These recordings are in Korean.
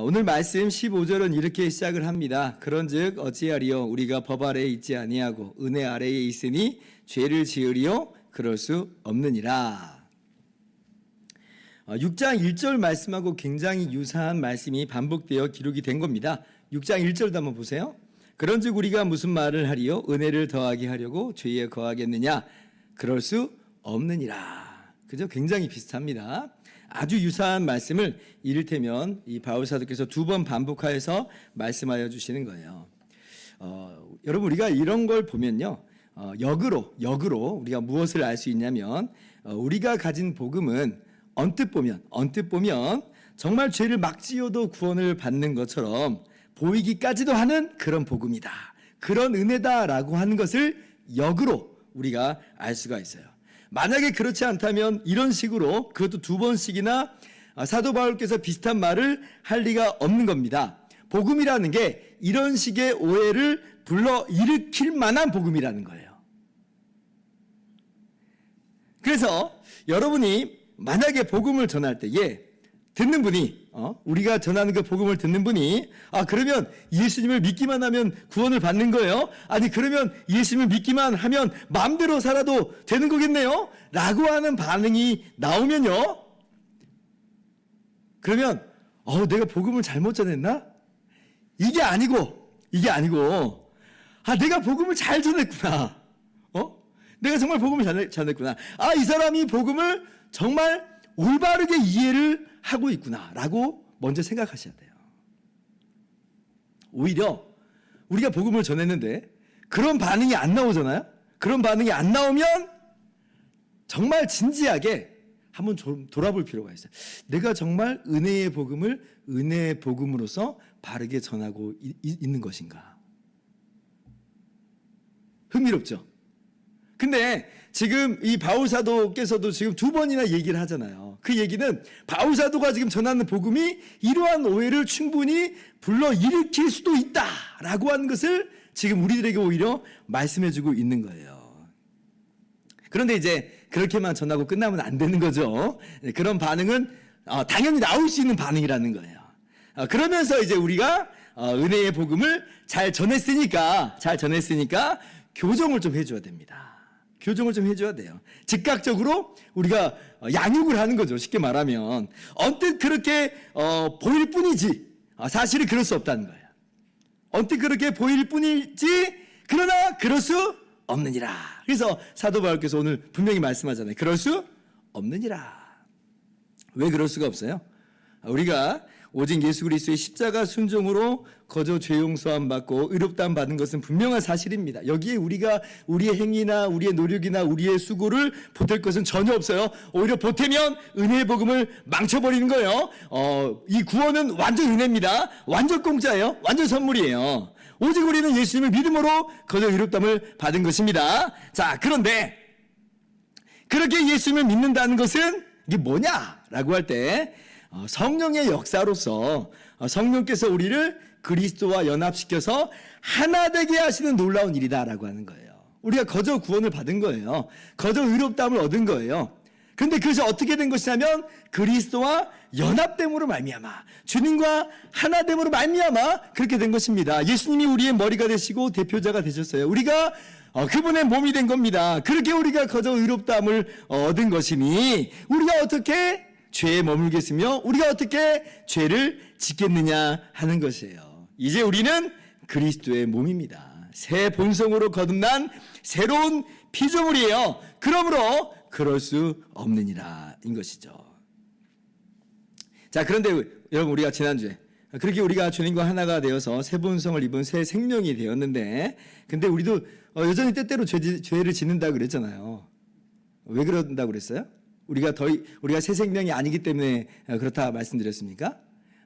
오늘 말씀 15절은 이렇게 시작을 합니다. 그런즉 어찌하리요 우리가 법 아래에 있지 아니하고 은혜 아래에 있으니 죄를 지으리요 그럴 수 없느니라. 6장 1절 말씀하고 굉장히 유사한 말씀이 반복되어 기록이 된 겁니다. 6장 1절도 한번 보세요. 그런즉 우리가 무슨 말을 하리요 은혜를 더하게 하려고 죄에 거하겠느냐 그럴 수 없느니라. 그죠? 굉장히 비슷합니다. 아주 유사한 말씀을 이를테면 이 바울 사도께서 2번 반복하여서 말씀하여 주시는 거예요. 여러분 우리가 이런 걸 보면요, 역으로 우리가 무엇을 알 수 있냐면 우리가 가진 복음은 언뜻 보면 정말 죄를 막 지어도 구원을 받는 것처럼 보이기까지도 하는 그런 복음이다, 그런 은혜다라고 하는 것을 역으로 우리가 알 수가 있어요. 만약에 그렇지 않다면 이런 식으로 그것도 2번씩이나 사도 바울께서 비슷한 말을 할 리가 없는 겁니다. 복음이라는 게 이런 식의 오해를 불러일으킬 만한 복음이라는 거예요. 그래서 여러분이 만약에 복음을 전할 때에 듣는 분이 우리가 전하는 그 복음을 듣는 분이 그러면 예수님을 믿기만 하면 구원을 받는 거예요? 아니 그러면 예수님을 믿기만 하면 마음대로 살아도 되는 거겠네요? 라고 하는 반응이 나오면요, 그러면 내가 복음을 잘못 전했나? 이게 아니고 내가 복음을 잘 전했구나. 내가 정말 복음을 잘 전했구나. 이 사람이 복음을 정말 올바르게 이해를 하고 있구나라고 먼저 생각하셔야 돼요. 오히려 우리가 복음을 전했는데 그런 반응이 안 나오잖아요. 그런 반응이 안 나오면 정말 진지하게 한번 돌아볼 필요가 있어요. 내가 정말 은혜의 복음을 은혜의 복음으로서 바르게 전하고 있는 것인가? 흥미롭죠? 근데 지금 이 바울 사도께서도 지금 2번이나 얘기를 하잖아요. 그 얘기는 바울 사도가 지금 전하는 복음이 이러한 오해를 충분히 불러일으킬 수도 있다라고 하는 것을 지금 우리들에게 오히려 말씀해주고 있는 거예요. 그런데 이제 그렇게만 전하고 끝나면 안 되는 거죠. 그런 반응은 당연히 나올 수 있는 반응이라는 거예요. 그러면서 이제 우리가 은혜의 복음을 잘 전했으니까 교정을 좀 해줘야 됩니다. 교정을 좀 해줘야 돼요. 즉각적으로 우리가 양육을 하는 거죠. 쉽게 말하면 언뜻 그렇게 보일 뿐이지 사실은 그럴 수 없다는 거예요. 언뜻 그렇게 보일 뿐이지 그러나 그럴 수 없느니라. 그래서 사도 바울께서 오늘 분명히 말씀하잖아요. 그럴 수 없느니라. 왜 그럴 수가 없어요? 우리가 오직 예수 그리스도의 십자가 순종으로 거저 죄 용서함 받고 의롭다함 받은 것은 분명한 사실입니다. 여기에 우리가 우리의 행위나 우리의 노력이나 우리의 수고를 보탤 것은 전혀 없어요. 오히려 보태면 은혜의 복음을 망쳐버리는 거예요. 이 구원은 완전 은혜입니다. 완전 공짜예요. 완전 선물이에요. 오직 우리는 예수님을 믿음으로 거저 의롭다함을 받은 것입니다. 자, 그런데 그렇게 예수님을 믿는다는 것은 이게 뭐냐라고 할 때 성령의 역사로서 성령께서 우리를 그리스도와 연합시켜서 하나 되게 하시는 놀라운 일이다라고 하는 거예요. 우리가 거저 구원을 받은 거예요. 거저 의롭다함을 얻은 거예요. 그런데 그것이 어떻게 된 것이냐면 그리스도와 연합됨으로 말미암아, 주님과 하나됨으로 말미암아 그렇게 된 것입니다. 예수님이 우리의 머리가 되시고 대표자가 되셨어요. 우리가 그분의 몸이 된 겁니다. 그렇게 우리가 거저 의롭다함을 얻은 것이니 우리가 어떻게 죄에 머물겠으며 우리가 어떻게 죄를 짓겠느냐 하는 것이에요. 이제 우리는 그리스도의 몸입니다. 새 본성으로 거듭난 새로운 피조물이에요. 그러므로 그럴 수 없느니라 인 것이죠. 자, 그런데 여러분 우리가 지난주에 그렇게 우리가 주님과 하나가 되어서 새 본성을 입은 새 생명이 되었는데 근데 우리도 여전히 때때로 죄를 짓는다고 그랬잖아요. 왜 그런다고 그랬어요? 우리가 새 생명이 아니기 때문에 그렇다 말씀드렸습니까?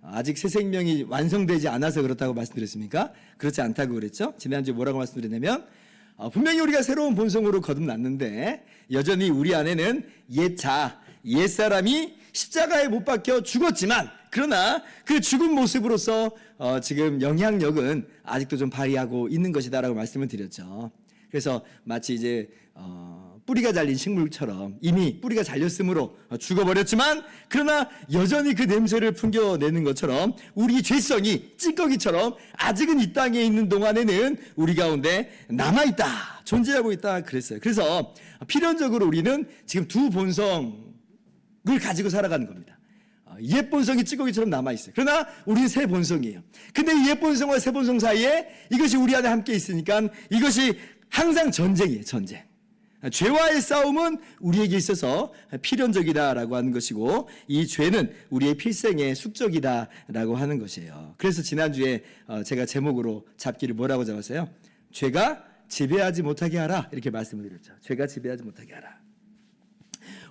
아직 새 생명이 완성되지 않아서 그렇다고 말씀드렸습니까? 그렇지 않다고 그랬죠? 지난주에 뭐라고 말씀드렸냐면 분명히 우리가 새로운 본성으로 거듭났는데 여전히 우리 안에는 옛사람이 십자가에 못 박혀 죽었지만 그러나 그 죽은 모습으로서 지금 영향력은 아직도 좀 발휘하고 있는 것이다라고 말씀을 드렸죠. 그래서 마치 이제 뿌리가 잘린 식물처럼 이미 뿌리가 잘렸으므로 죽어버렸지만 그러나 여전히 그 냄새를 풍겨내는 것처럼 우리 죄성이 찌꺼기처럼 아직은 이 땅에 있는 동안에는 우리 가운데 남아있다, 존재하고 있다 그랬어요. 그래서 필연적으로 우리는 지금 두 본성을 가지고 살아가는 겁니다. 옛 본성이 찌꺼기처럼 남아있어요. 그러나 우리는 새 본성이에요. 근데 이 옛 본성과 새 본성 사이에 이것이 우리 안에 함께 있으니까 이것이 항상 전쟁이에요. 전쟁. 죄와의 싸움은 우리에게 있어서 필연적이다라고 하는 것이고 이 죄는 우리의 필생의 숙적이다라고 하는 것이에요. 그래서 지난주에 제가 제목으로 잡기를 뭐라고 잡았어요? 죄가 지배하지 못하게 하라 이렇게 말씀을 드렸죠. 죄가 지배하지 못하게 하라.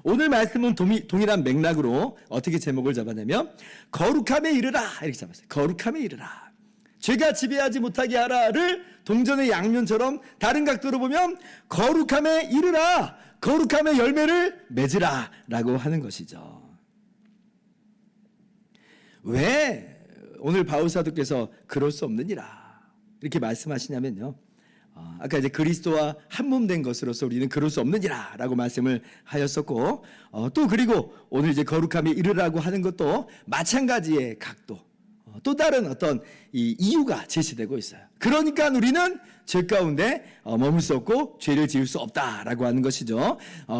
오늘 말씀은 동일한 맥락으로 어떻게 제목을 잡았냐면 거룩함에 이르라 이렇게 잡았어요. 거룩함에 이르라. 죄가 지배하지 못하게 하라를 동전의 양면처럼 다른 각도로 보면 거룩함에 이르라, 거룩함의 열매를 맺으라 라고 하는 것이죠. 왜 오늘 바울사도께서 그럴 수 없느니라 이렇게 말씀하시냐면요, 아까 이제 그리스도와 한 몸 된 것으로서 우리는 그럴 수 없느니라 라고 말씀을 하였었고, 또 그리고 오늘 이제 거룩함에 이르라고 하는 것도 마찬가지의 각도, 또 다른 어떤 이 이유가 제시되고 있어요. 그러니까 우리는 죄 가운데 머물 수 없고 죄를 지을 수 없다라고 하는 것이죠.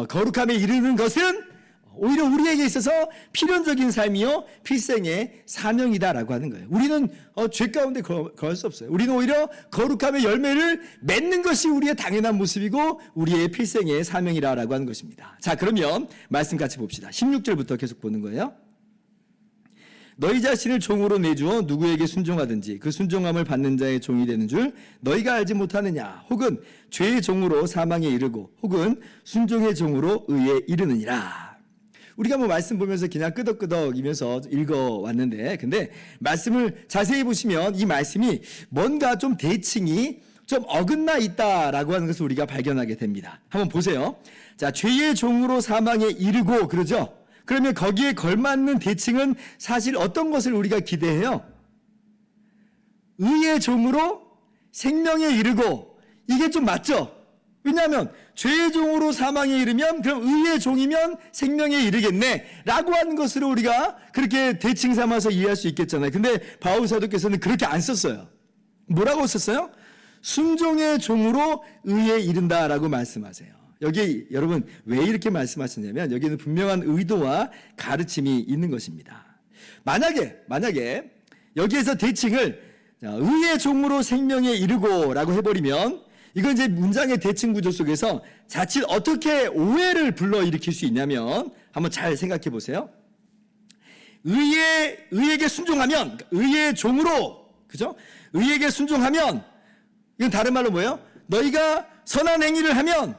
거룩함에 이르는 것은 오히려 우리에게 있어서 필연적인 삶이요 필생의 사명이다라고 하는 거예요. 우리는 죄 가운데 거할 수 없어요. 우리는 오히려 거룩함의 열매를 맺는 것이 우리의 당연한 모습이고 우리의 필생의 사명이라고 하는 것입니다. 자, 그러면 말씀 같이 봅시다. 16절부터 계속 보는 거예요. 너희 자신을 종으로 내주어 누구에게 순종하든지 그 순종함을 받는 자의 종이 되는 줄 너희가 알지 못하느냐? 혹은 죄의 종으로 사망에 이르고 혹은 순종의 종으로 의에 이르느니라. 우리가 뭐 말씀 보면서 그냥 끄덕끄덕이면서 읽어왔는데, 근데 말씀을 자세히 보시면 이 말씀이 뭔가 좀 대칭이 좀 어긋나 있다라고 하는 것을 우리가 발견하게 됩니다. 한번 보세요. 자, 죄의 종으로 사망에 이르고 그러죠? 그러면 거기에 걸맞는 대칭은 사실 어떤 것을 우리가 기대해요? 의의 종으로 생명에 이르고, 이게 좀 맞죠? 왜냐하면 죄의 종으로 사망에 이르면 그럼 의의 종이면 생명에 이르겠네 라고 하는 것으로 우리가 그렇게 대칭 삼아서 이해할 수 있겠잖아요. 근데 바울 사도께서는 그렇게 안 썼어요. 뭐라고 썼어요? 순종의 종으로 의에 이른다라고 말씀하세요. 여기 여러분 왜 이렇게 말씀하셨냐면 여기는 분명한 의도와 가르침이 있는 것입니다. 만약에 여기에서 대칭을 의의 종으로 생명에 이르고 라고 해버리면 이건 이제 문장의 대칭 구조 속에서 자칫 어떻게 오해를 불러일으킬 수 있냐면 한번 잘 생각해 보세요. 의에게 순종하면, 의의 종으로, 그죠? 의에게 순종하면, 이건 다른 말로 뭐예요? 너희가 선한 행위를 하면,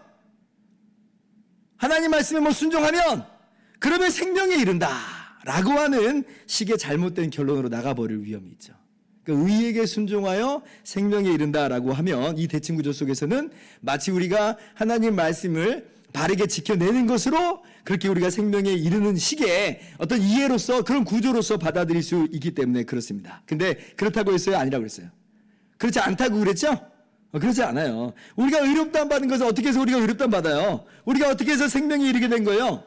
하나님 말씀에 뭐 순종하면, 그러면 생명에 이른다. 라고 하는 식의 잘못된 결론으로 나가버릴 위험이 있죠. 그러니까 의에게 순종하여 생명에 이른다라고 하면 이 대칭 구조 속에서는 마치 우리가 하나님 말씀을 바르게 지켜내는 것으로 그렇게 우리가 생명에 이르는 식의 어떤 이해로서 그런 구조로서 받아들일 수 있기 때문에 그렇습니다. 근데 그렇다고 했어요? 아니라고 했어요? 그렇지 않다고 그랬죠? 그렇지 않아요. 우리가 의롭다함 받은 것은 어떻게 해서 우리가 의롭다함 받아요? 우리가 어떻게 해서 생명에 이르게 된 거예요?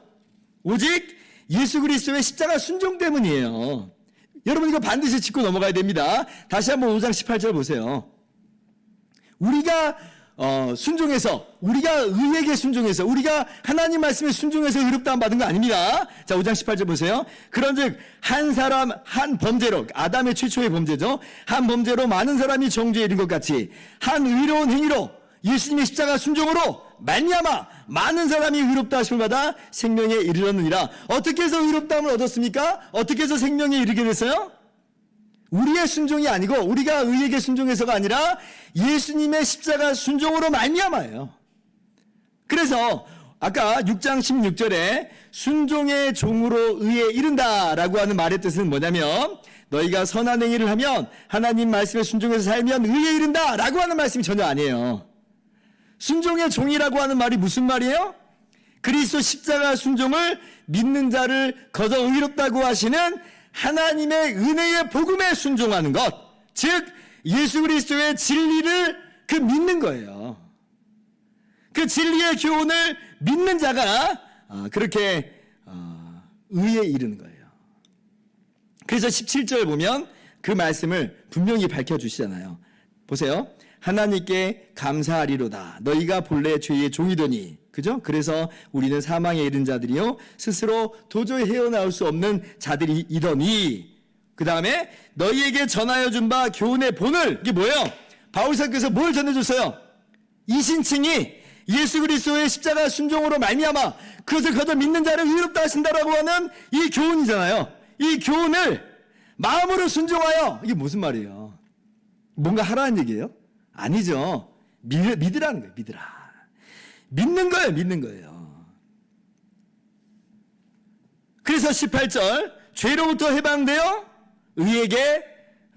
오직 예수 그리스도의 십자가 순종 때문이에요. 여러분 이거 반드시 짚고 넘어가야 됩니다. 다시 한번 5장 18절 보세요. 우리가 순종해서, 우리가 의에게 순종해서, 우리가 하나님 말씀에 순종해서 의롭다함 받은 거 아닙니다. 자, 5장 18절 보세요. 그런즉 한 사람 한 범죄로, 아담의 최초의 범죄죠. 한 범죄로 많은 사람이 정죄에 이른 것 같이 한 의로운 행위로 예수님의 십자가 순종으로 말미암아 많은 사람이 의롭다 하심을 받아 생명에 이르렀느니라. 어떻게 해서 의롭다함을 얻었습니까? 어떻게 해서 생명에 이르게 됐어요? 우리의 순종이 아니고 우리가 의에게 순종해서가 아니라 예수님의 십자가 순종으로 말미암아예요. 그래서 아까 6장 16절에 순종의 종으로 의에 이른다라고 하는 말의 뜻은 뭐냐면 너희가 선한 행위를 하면 하나님 말씀에 순종해서 살면 의에 이른다라고 하는 말씀이 전혀 아니에요. 순종의 종이라고 하는 말이 무슨 말이에요? 그리스도 십자가 순종을 믿는 자를 거저 의롭다고 하시는 하나님의 은혜의 복음에 순종하는 것, 즉 예수 그리스도의 진리를 믿는 거예요. 그 진리의 교훈을 믿는 자가 그렇게 의에 이르는 거예요. 그래서 17절 보면 그 말씀을 분명히 밝혀주시잖아요. 보세요. 하나님께 감사하리로다. 너희가 본래 죄의 종이더니. 그죠? 그래서 우리는 사망에 이른 자들이요 스스로 도저히 헤어나올 수 없는 자들이더니. 그 다음에 너희에게 전하여 준 바 교훈의 본을. 이게 뭐예요? 바울사께서 뭘 전해줬어요? 이신칭이 예수 그리스도의 십자가 순종으로 말미암아 그것을 거저 믿는 자를 의롭다 하신다라고 하는 이 교훈이잖아요. 이 교훈을 마음으로 순종하여. 이게 무슨 말이에요? 뭔가 하라는 얘기예요? 아니죠. 믿으라는 거예요. 믿으라. 믿는 거예요. 믿는 거예요. 그래서 18절 죄로부터 해방되어 의에게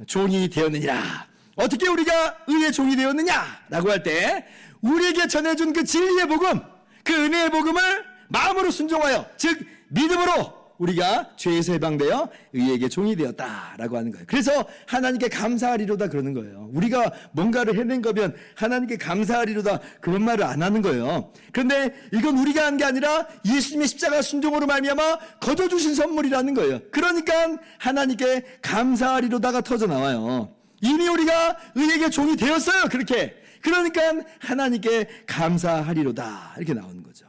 종이 되었느니라. 어떻게 우리가 의의 종이 되었느냐라고 할 때 우리에게 전해준 그 진리의 복음, 그 은혜의 복음을 마음으로 순종하여, 즉 믿음으로 우리가 죄에서 해방되어 의에게 종이 되었다라고 하는 거예요. 그래서 하나님께 감사하리로다 그러는 거예요. 우리가 뭔가를 해낸 거면 하나님께 감사하리로다 그런 말을 안 하는 거예요. 그런데 이건 우리가 한 게 아니라 예수님의 십자가 순종으로 말미암아 거둬주신 선물이라는 거예요. 그러니까 하나님께 감사하리로다가 터져 나와요. 이미 우리가 의에게 종이 되었어요. 그렇게. 그러니까 하나님께 감사하리로다 이렇게 나오는 거죠.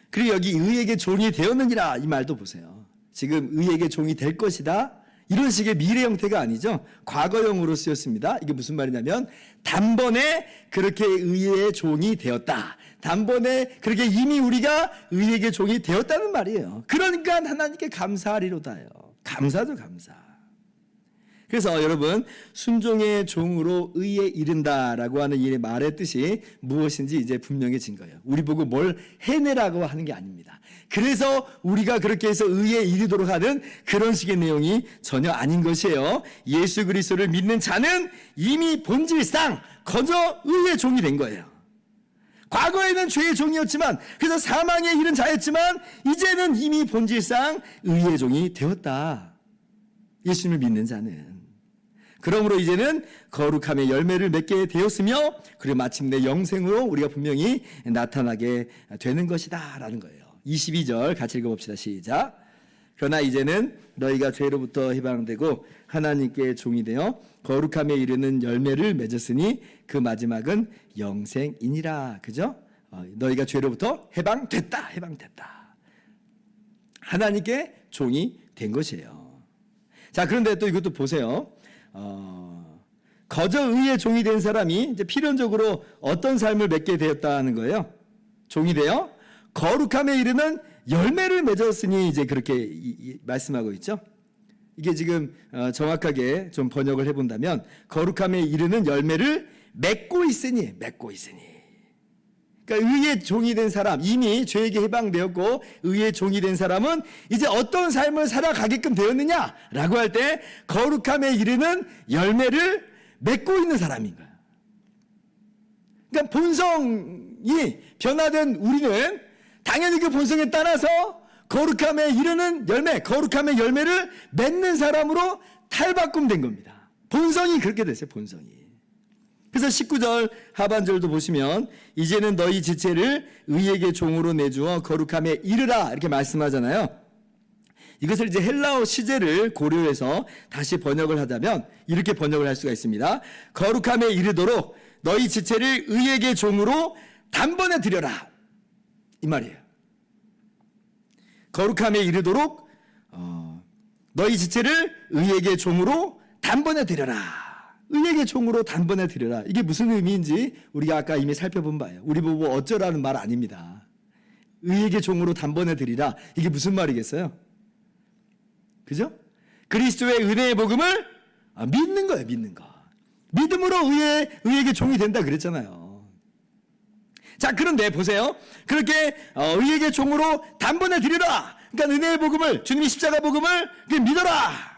그리고 여기 의에게 종이 되었느니라 이 말도 보세요. 지금 의에게 종이 될 것이다 이런 식의 미래 형태가 아니죠. 과거형으로 쓰였습니다. 이게 무슨 말이냐면 단번에 그렇게 의의 종이 되었다. 단번에 그렇게 이미 우리가 의에게 종이 되었다는 말이에요. 그러니까 하나님께 감사하리로다요. 감사죠, 감사. 그래서 여러분 순종의 종으로 의에 이른다라고 하는 이 말의 뜻이 무엇인지 이제 분명해진 거예요. 우리 보고 뭘 해내라고 하는 게 아닙니다. 그래서 우리가 그렇게 해서 의에 이르도록 하는 그런 식의 내용이 전혀 아닌 것이에요. 예수 그리스도를 믿는 자는 이미 본질상 거저 의의 종이 된 거예요. 과거에는 죄의 종이었지만 그래서 사망에 이른 자였지만 이제는 이미 본질상 의의 종이 되었다. 예수님을 믿는 자는. 그러므로 이제는 거룩함의 열매를 맺게 되었으며 그리고 마침내 영생으로 우리가 분명히 나타나게 되는 것이다 라는 거예요. 22절 같이 읽어봅시다. 시작. 그러나 이제는 너희가 죄로부터 해방되고 하나님께 종이 되어 거룩함에 이르는 열매를 맺었으니 그 마지막은 영생이니라. 그죠? 너희가 죄로부터 해방됐다. 하나님께 종이 된 것이에요. 자, 그런데 또 이것도 보세요. 거저 의의 종이 된 사람이 이제 필연적으로 어떤 삶을 맺게 되었다는 거예요. 종이 되어 거룩함에 이르는 열매를 맺었으니 이제 그렇게 말씀하고 있죠. 이게 지금 정확하게 좀 번역을 해본다면 거룩함에 이르는 열매를 맺고 있으니. 그러니까 의의 종이 된 사람, 이미 죄에게 해방되었고 의의 종이 된 사람은 이제 어떤 삶을 살아가게끔 되었느냐라고 할 때 거룩함에 이르는 열매를 맺고 있는 사람인 거예요. 그러니까 본성이 변화된 우리는 당연히 그 본성에 따라서 거룩함에 이르는 열매, 거룩함의 열매를 맺는 사람으로 탈바꿈된 겁니다. 본성이 그렇게 됐어요, 본성이. 그래서 19절 하반절도 보시면 이제는 너희 지체를 의에게 종으로 내주어 거룩함에 이르라 이렇게 말씀하잖아요. 이것을 이제 헬라어 시제를 고려해서 다시 번역을 하자면 이렇게 번역을 할 수가 있습니다. 거룩함에 이르도록 너희 지체를 의에게 종으로 단번에 드려라 이 말이에요. 거룩함에 이르도록 너희 지체를 의에게 종으로 단번에 드려라. 의에게 종으로 단번에 드려라. 이게 무슨 의미인지 우리가 아까 이미 살펴본 바예요. 우리 보고 어쩌라는 말 아닙니다. 의에게 종으로 단번에 드리라. 이게 무슨 말이겠어요? 그죠? 그리스도의 은혜의 복음을 믿는 거예요. 믿는 거. 믿음으로 의에게 종이 된다 그랬잖아요. 자, 그런데 보세요. 그렇게 의에게 종으로 단번에 드리라. 그러니까 은혜의 복음을, 주님의 십자가 복음을 믿어라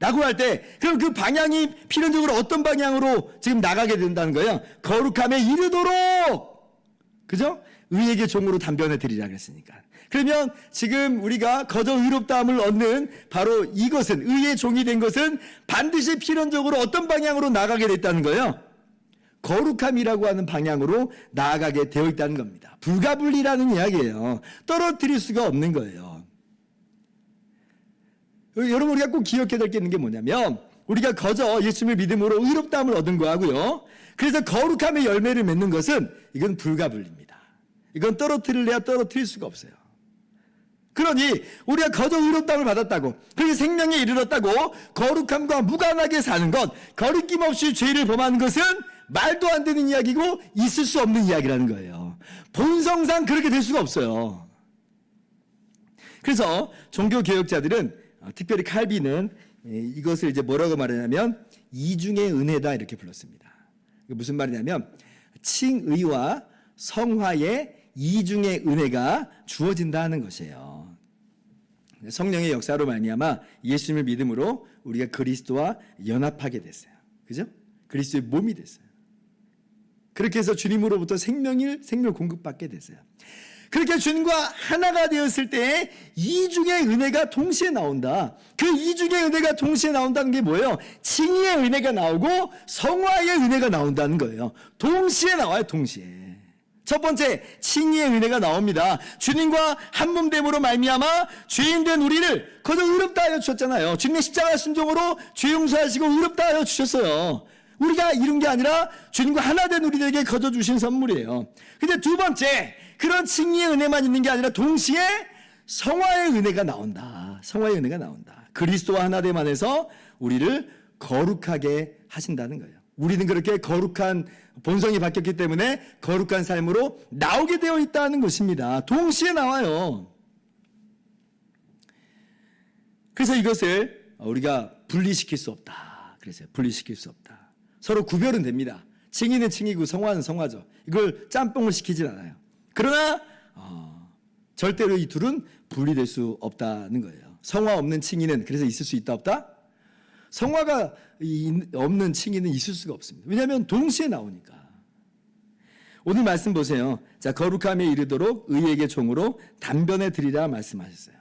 라고 할 때 그럼 그 방향이 필연적으로 어떤 방향으로 지금 나가게 된다는 거예요? 거룩함에 이르도록, 그죠? 의에게 종으로 단번에 드리라 그랬으니까. 그러면 지금 우리가 거저 의롭다함을 얻는 바로 이것은, 의의 종이 된 것은 반드시 필연적으로 어떤 방향으로 나가게 됐다는 거예요? 거룩함이라고 하는 방향으로 나아가게 되어 있다는 겁니다. 불가분리라는 이야기예요. 떨어뜨릴 수가 없는 거예요. 여러분, 우리가 꼭 기억해야 될 게 있는 게 뭐냐면, 우리가 거저 예수님을 믿음으로 의롭다함을 얻은 거하고요, 그래서 거룩함의 열매를 맺는 것은 이건 불가분리입니다. 이건 떨어뜨릴래야 떨어뜨릴 수가 없어요. 그러니 우리가 거저 의롭다함을 받았다고, 그리고 생명에 이르렀다고 거룩함과 무관하게 사는 것, 거리낌 없이 죄를 범하는 것은 말도 안 되는 이야기고 있을 수 없는 이야기라는 거예요. 본성상 그렇게 될 수가 없어요. 그래서 종교개혁자들은, 특별히 칼빈은 이것을 이제 뭐라고 말하냐면 이중의 은혜다 이렇게 불렀습니다. 무슨 말이냐면 칭의와 성화의 이중의 은혜가 주어진다 하는 것이에요. 성령의 역사로 말미암아 예수님을 믿음으로 우리가 그리스도와 연합하게 됐어요. 그죠? 그리스도의 몸이 됐어요. 그렇게 해서 주님으로부터 생명을 공급받게 됐어요. 그렇게 주님과 하나가 되었을 때 이중의 은혜가 동시에 나온다. 그 이중의 은혜가 동시에 나온다는 게 뭐예요? 칭의의 은혜가 나오고 성화의 은혜가 나온다는 거예요. 동시에 나와요, 동시에. 첫 번째, 칭의의 은혜가 나옵니다. 주님과 한 몸됨으로 말미암아 죄인된 우리를 거저 의롭다 하여 주셨잖아요. 주님의 십자가 순종으로 죄 용서하시고 의롭다 하여 주셨어요. 우리가 이룬 게 아니라 주님과 하나 된 우리들에게 거저 주신 선물이에요. 근데 두 번째, 그런 칭의의 은혜만 있는 게 아니라 동시에 성화의 은혜가 나온다. 성화의 은혜가 나온다. 그리스도와 하나됨 안에서 우리를 거룩하게 하신다는 거예요. 우리는 그렇게 거룩한 본성이 바뀌었기 때문에 거룩한 삶으로 나오게 되어 있다는 것입니다. 동시에 나와요. 그래서 이것을 우리가 분리시킬 수 없다. 그래서요, 분리시킬 수 없다. 서로 구별은 됩니다. 칭의는 칭의고 성화는 성화죠. 이걸 짬뽕을 시키진 않아요. 그러나 절대로 이 둘은 분리될 수 없다는 거예요. 성화 없는 칭의는 그래서 있을 수 있다 없다? 성화가 없는 칭의는 있을 수가 없습니다. 왜냐하면 동시에 나오니까. 오늘 말씀 보세요. 자, 거룩함에 이르도록 의에게 종으로 단변에 드리라 말씀하셨어요.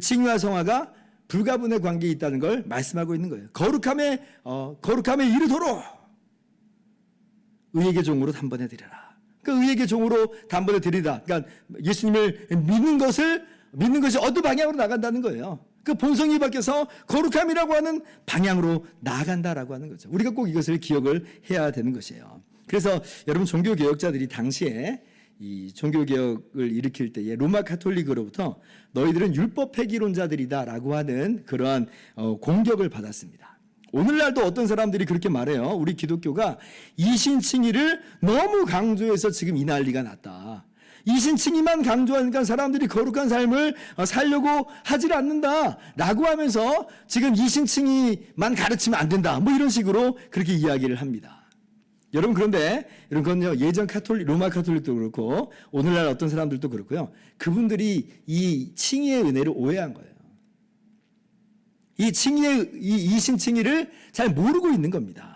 칭의와 성화가 불가분의 관계에 있다는 걸 말씀하고 있는 거예요. 거룩함에 이르도록 의에게 종으로 단번에 드리라. 그 의에게 종으로 단번에 드리라. 그러니까 예수님을 믿는 것이 어느 방향으로 나간다는 거예요. 그 본성이 바뀌어서 거룩함이라고 하는 방향으로 나아간다라고 하는 거죠. 우리가 꼭 이것을 기억을 해야 되는 것이에요. 그래서 여러분, 종교개혁자들이 당시에 이 종교개혁을 일으킬 때에 로마 카톨릭으로부터 너희들은 율법 폐기론자들이다라고 하는 그러한 공격을 받았습니다. 오늘날도 어떤 사람들이 그렇게 말해요. 우리 기독교가 이신칭의를 너무 강조해서 지금 이 난리가 났다. 이신칭의만 강조하니까 사람들이 거룩한 삶을 살려고 하질 않는다라고 하면서 지금 이신칭의만 가르치면 안 된다. 뭐 이런 식으로 그렇게 이야기를 합니다. 여러분, 그런데 이런 건요, 예전 로마 카톨릭도 그렇고 오늘날 어떤 사람들도 그렇고요, 그분들이 이 칭의의 은혜를 오해한 거예요. 이 이신칭의를 잘 모르고 있는 겁니다.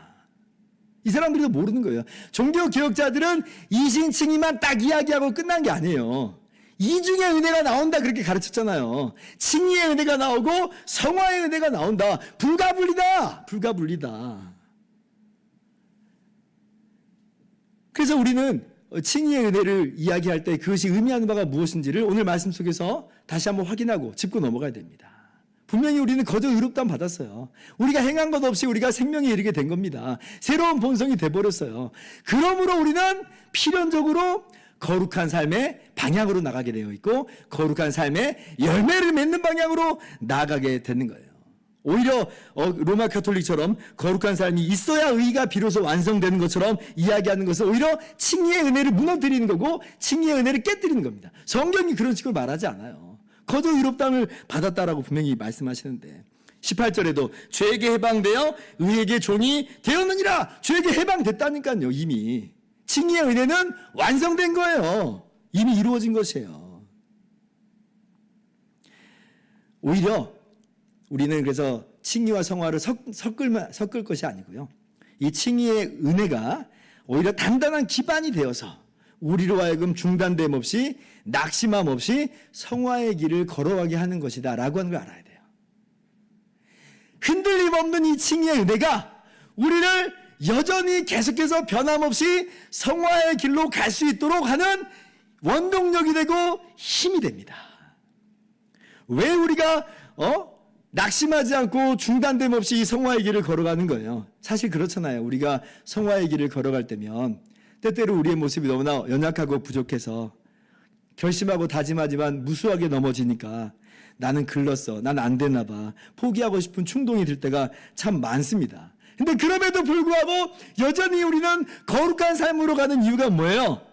이 사람들도 모르는 거예요. 종교개혁자들은 이신칭의만 딱 이야기하고 끝난 게 아니에요. 이중의 은혜가 나온다 그렇게 가르쳤잖아요. 칭의의 은혜가 나오고 성화의 은혜가 나온다. 불가분리다. 그래서 우리는 칭의의 은혜를 이야기할 때 그것이 의미하는 바가 무엇인지를 오늘 말씀 속에서 다시 한번 확인하고 짚고 넘어가야 됩니다. 분명히 우리는 거저 의롭다함 받았어요. 우리가 행한 것 없이 우리가 생명에 이르게 된 겁니다. 새로운 본성이 돼버렸어요. 그러므로 우리는 필연적으로 거룩한 삶의 방향으로 나가게 되어 있고 거룩한 삶의 열매를 맺는 방향으로 나아가게 되는 거예요. 오히려 로마 카톨릭처럼 거룩한 삶이 있어야 의가 비로소 완성되는 것처럼 이야기하는 것은 오히려 칭의의 은혜를 무너뜨리는 거고 칭의의 은혜를 깨뜨리는 겁니다. 성경이 그런 식으로 말하지 않아요. 거저 의롭다함을 받았다라고 분명히 말씀하시는데 18절에도 죄에게 해방되어 의에게 종이 되었느니라. 죄에게 해방됐다니까요. 이미 칭의의 은혜는 완성된 거예요. 이미 이루어진 것이에요. 오히려 우리는 그래서 칭의와 성화를 섞을 것이 아니고요, 이 칭의의 은혜가 오히려 단단한 기반이 되어서 우리로 하여금 중단됨 없이 낙심함 없이 성화의 길을 걸어가게 하는 것이다 라고 하는 걸 알아야 돼요. 흔들림 없는 이 칭의의 은혜가 우리를 여전히 계속해서 변함없이 성화의 길로 갈 수 있도록 하는 원동력이 되고 힘이 됩니다. 왜 우리가 낙심하지 않고 중단됨 없이 이 성화의 길을 걸어가는 거예요? 사실 그렇잖아요. 우리가 성화의 길을 걸어갈 때면 때때로 우리의 모습이 너무나 연약하고 부족해서 결심하고 다짐하지만 무수하게 넘어지니까 나는 글렀어, 난 안 되나 봐, 포기하고 싶은 충동이 들 때가 참 많습니다. 근데 그럼에도 불구하고 여전히 우리는 거룩한 삶으로 가는 이유가 뭐예요?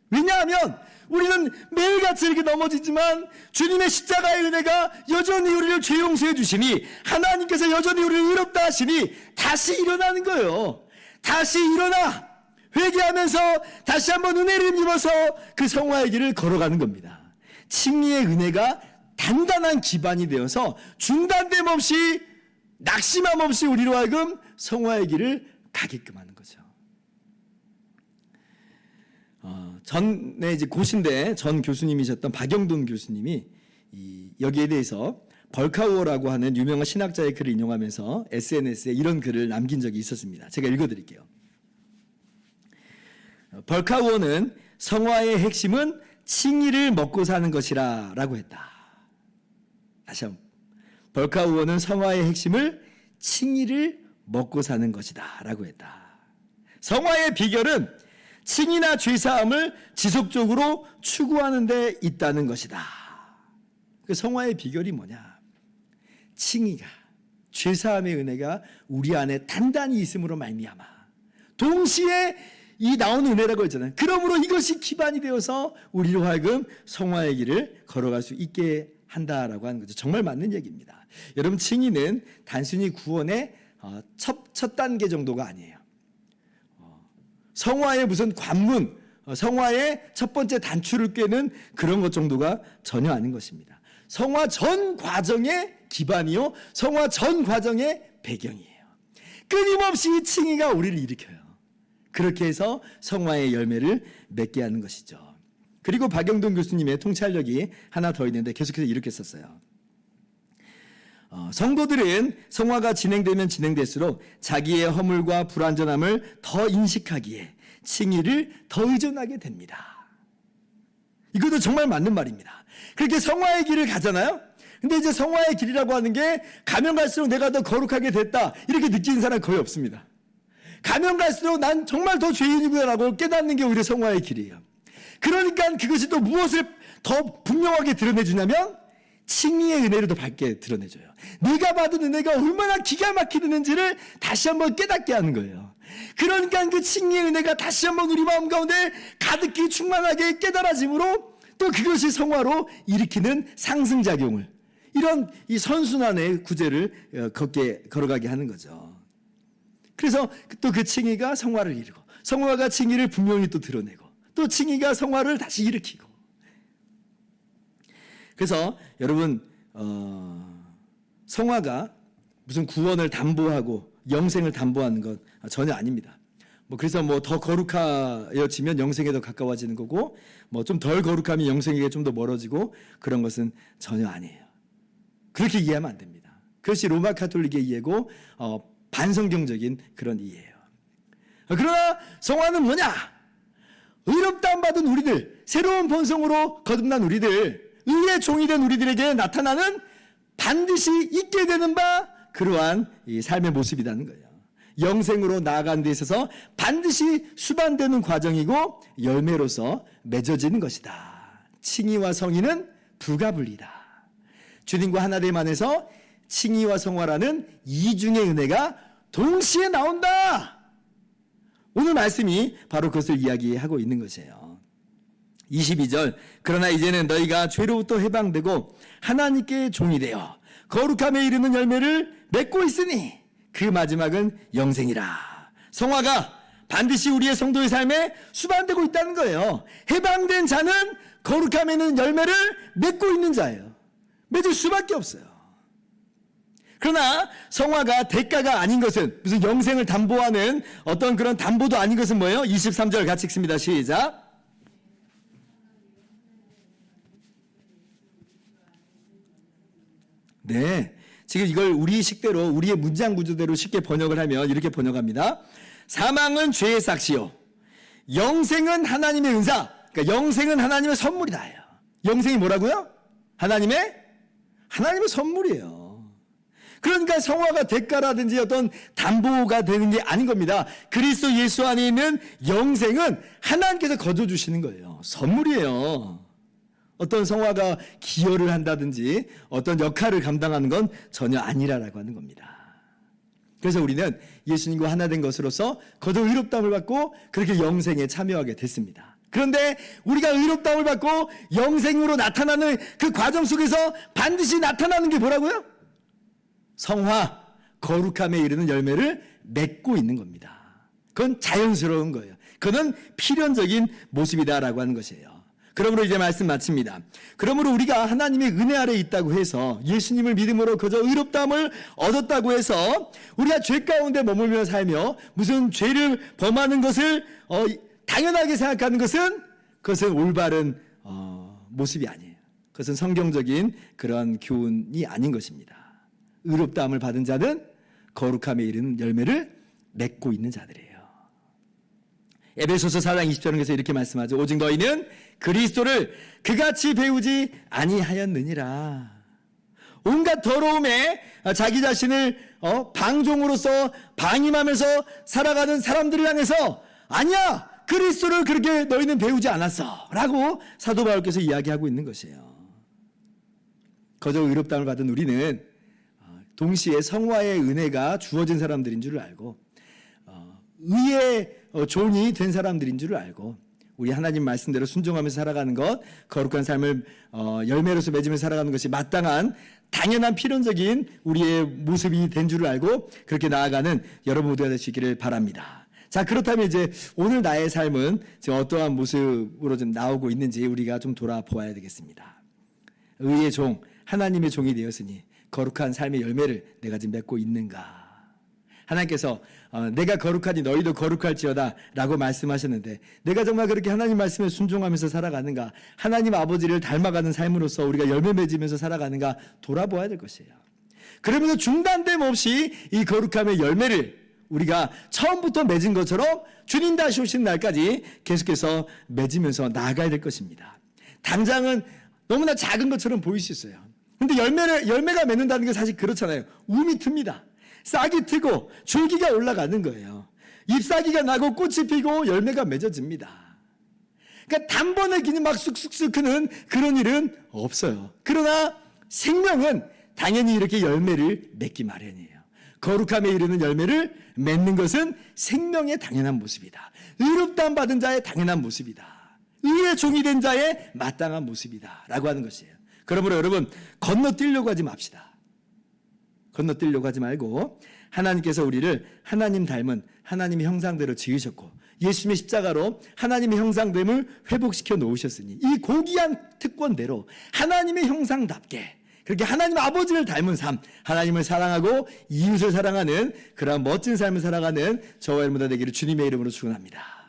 왜냐하면 우리는 매일같이 이렇게 넘어지지만 주님의 십자가의 은혜가 여전히 우리를 죄 용서해 주시니, 하나님께서 여전히 우리를 의롭다 하시니 다시 일어나는 거예요. 다시 일어나 회개하면서 다시 한번 은혜를 입어서 그 성화의 길을 걸어가는 겁니다. 칭의의 은혜가 단단한 기반이 되어서 중단됨 없이 낙심함 없이 우리로 하여금 성화의 길을 가게끔 하는 거죠. 전에 이제 고신대 전 교수님이셨던 박영돈 교수님이 여기에 대해서 벌카우어라고 하는 유명한 신학자의 글을 인용하면서 SNS에 이런 글을 남긴 적이 있었습니다. 제가 읽어드릴게요. 벌카우어는 성화의 핵심은 칭의를 먹고 사는 것이라 라고 했다. 다시 한번. 벌카우어는 성화의 핵심을 칭의를 먹고 사는 것이다 라고 했다. 성화의 비결은 칭의나 죄사함을 지속적으로 추구하는 데 있다는 것이다. 그 성화의 비결이 뭐냐? 칭의가, 죄사함의 은혜가 우리 안에 단단히 있음으로 말미암아 동시에 이 나오는 은혜라고 했잖아요. 그러므로 이것이 기반이 되어서 우리로 하여금 성화의 길을 걸어갈 수 있게 한다라고 하는 거죠. 정말 맞는 얘기입니다. 여러분, 칭의는 단순히 구원의 첫 단계 정도가 아니에요. 성화의 무슨 관문, 성화의 첫 번째 단추를 꿰는 그런 것 정도가 전혀 아닌 것입니다. 성화 전 과정의 기반이요, 성화 전 과정의 배경이에요. 끊임없이 칭의가 우리를 일으켜요. 그렇게 해서 성화의 열매를 맺게 하는 것이죠. 그리고 박영돈 교수님의 통찰력이 하나 더 있는데 계속해서 이렇게 썼어요. 성도들은 성화가 진행되면 진행될수록 자기의 허물과 불완전함을 더 인식하기에 칭의를 더 의존하게 됩니다. 이것도 정말 맞는 말입니다. 그렇게 성화의 길을 가잖아요. 근데 이제 성화의 길이라고 하는 게 가면 갈수록 내가 더 거룩하게 됐다 이렇게 느끼는 사람 거의 없습니다. 가면 갈수록 난 정말 더 죄인이구나라고 깨닫는 게 오히려 성화의 길이에요. 그러니까 그것이 또 무엇을 더 분명하게 드러내주냐면 칭의의 은혜를 더 밝게 드러내줘요. 내가 받은 은혜가 얼마나 기가 막히는지를 다시 한번 깨닫게 하는 거예요. 그러니까 그 칭의의 은혜가 다시 한번 우리 마음 가운데 가득히 충만하게 깨달아짐으로 또 그것이 성화로 일으키는 상승작용을, 이런 이 선순환의 구제를 걸어가게 하는 거죠. 그래서 또 그 칭의가 성화를 이루고, 성화가 칭의를 분명히 또 드러내고, 또 칭의가 성화를 다시 일으키고. 그래서 여러분, 성화가 무슨 구원을 담보하고 영생을 담보하는 건 전혀 아닙니다. 그래서 더 거룩하여지면 영생에 더 가까워지는 거고, 좀 덜 거룩하면 영생에게 좀 더 멀어지고, 그런 것은 전혀 아니에요. 그렇게 이해하면 안 됩니다. 그것이 로마 카톨릭의 이해고 반성경적인 그런 이해예요. 그러나 성화는 뭐냐? 의롭다함 받은 우리들, 새로운 본성으로 거듭난 우리들, 의의 종이 된 우리들에게 나타나는 반드시 있게 되는 바 그러한 이 삶의 모습이라는 거예요. 영생으로 나아가는 데 있어서 반드시 수반되는 과정이고 열매로서 맺어지는 것이다. 칭의와 성의는 불가분리다. 주님과 하나됨 안에서 칭의와 성화라는 이중의 은혜가 동시에 나온다. 오늘 말씀이 바로 그것을 이야기하고 있는 것이에요. 22절, 그러나 이제는 너희가 죄로부터 해방되고 하나님께 종이 되어 거룩함에 이르는 열매를 맺고 있으니 그 마지막은 영생이라. 성화가 반드시 우리의 성도의 삶에 수반되고 있다는 거예요. 해방된 자는 거룩함에 있는 열매를 맺고 있는 자예요. 맺을 수밖에 없어요. 그러나 성화가 대가가 아닌 것은, 무슨 영생을 담보하는 어떤 그런 담보도 아닌 것은 뭐예요? 23절 같이 읽습니다. 시작. 네, 지금 이걸 우리 식대로, 우리의 문장 구조대로 쉽게 번역을 하면 이렇게 번역합니다. 사망은 죄의 삭시요 영생은 하나님의 은사. 그러니까 영생은 하나님의 선물이다. 영생이 뭐라고요? 하나님의 선물이에요. 그러니까 성화가 대가라든지 어떤 담보가 되는 게 아닌 겁니다. 그리스도 예수 안에 있는 영생은 하나님께서 거둬주시는 거예요. 선물이에요. 어떤 성화가 기여를 한다든지 어떤 역할을 감당하는 건 전혀 아니라라고 하는 겁니다. 그래서 우리는 예수님과 하나 된 것으로서 거저 의롭다함을 받고 그렇게 영생에 참여하게 됐습니다. 그런데 우리가 의롭다함을 받고 영생으로 나타나는 그 과정 속에서 반드시 나타나는 게 뭐라고요? 성화, 거룩함에 이르는 열매를 맺고 있는 겁니다. 그건 자연스러운 거예요. 그건 필연적인 모습이다라고 하는 것이에요. 그러므로 이제 말씀 마칩니다. 그러므로 우리가 하나님의 은혜 아래에 있다고 해서 예수님을 믿음으로 그저 의롭다함을 얻었다고 해서 우리가 죄 가운데 머물며 살며 무슨 죄를 범하는 것을 당연하게 생각하는 그것은 올바른 모습이 아니에요. 그것은 성경적인 그런 교훈이 아닌 것입니다. 의롭다함을 받은 자는 거룩함에 이르는 열매를 맺고 있는 자들이에요. 에베소서 4장 20절에서 이렇게 말씀하죠. 오직 너희는 그리스도를 그같이 배우지 아니하였느니라. 온갖 더러움에 자기 자신을 방종으로서 방임하면서 살아가는 사람들을 향해서 아니야, 그리스도를 그렇게 너희는 배우지 않았어 라고 사도 바울께서 이야기하고 있는 것이에요. 거저 의롭다함을 받은 우리는 동시에 성화의 은혜가 주어진 사람들인 줄 알고 의의 종이 된 사람들인 줄 알고 우리 하나님 말씀대로 순종하면서 살아가는 것, 거룩한 삶을 열매로서 맺으며 살아가는 것이 마땅한 당연한 필연적인 우리의 모습이 된 줄을 알고 그렇게 나아가는 여러분 모두가 되시기를 바랍니다. 자, 그렇다면 이제 오늘 나의 삶은 지금 어떠한 모습으로 좀 나오고 있는지 우리가 좀 돌아보아야 되겠습니다. 의의 종, 하나님의 종이 되었으니 거룩한 삶의 열매를 내가 지금 맺고 있는가? 하나님께서 내가 거룩하니 너희도 거룩할지어다 라고 말씀하셨는데 내가 정말 그렇게 하나님 말씀에 순종하면서 살아가는가? 하나님 아버지를 닮아가는 삶으로서 우리가 열매 맺으면서 살아가는가? 돌아보아야 될 것이에요. 그러면서 중단됨 없이 이 거룩함의 열매를 우리가 처음부터 맺은 것처럼 주님 다시 오시는 날까지 계속해서 맺으면서 나아가야 될 것입니다. 당장은 너무나 작은 것처럼 보일 수 있어요. 근데 열매가 맺는다는 게 사실 그렇잖아요. 움이 틉니다. 싹이 트고 줄기가 올라가는 거예요. 잎사귀가 나고 꽃이 피고 열매가 맺어집니다. 그러니까 단번에 그냥 막 쑥쑥쑥 크는 그런 일은 없어요. 그러나 생명은 당연히 이렇게 열매를 맺기 마련이에요. 거룩함에 이르는 열매를 맺는 것은 생명의 당연한 모습이다. 의롭다함 받은 자의 당연한 모습이다. 의의 종이 된 자의 마땅한 모습이다 라고 하는 것이에요. 그러므로 여러분 건너뛰려고 하지 맙시다. 건너뛰려고 하지 말고 하나님께서 우리를 하나님 닮은 하나님의 형상대로 지으셨고 예수님의 십자가로 하나님의 형상됨을 회복시켜 놓으셨으니 이 고귀한 특권대로 하나님의 형상답게 그렇게 하나님 아버지를 닮은 삶, 하나님을 사랑하고 이웃을 사랑하는 그러한 멋진 삶을 살아가는 저와 여러분 되기를 주님의 이름으로 축원합니다.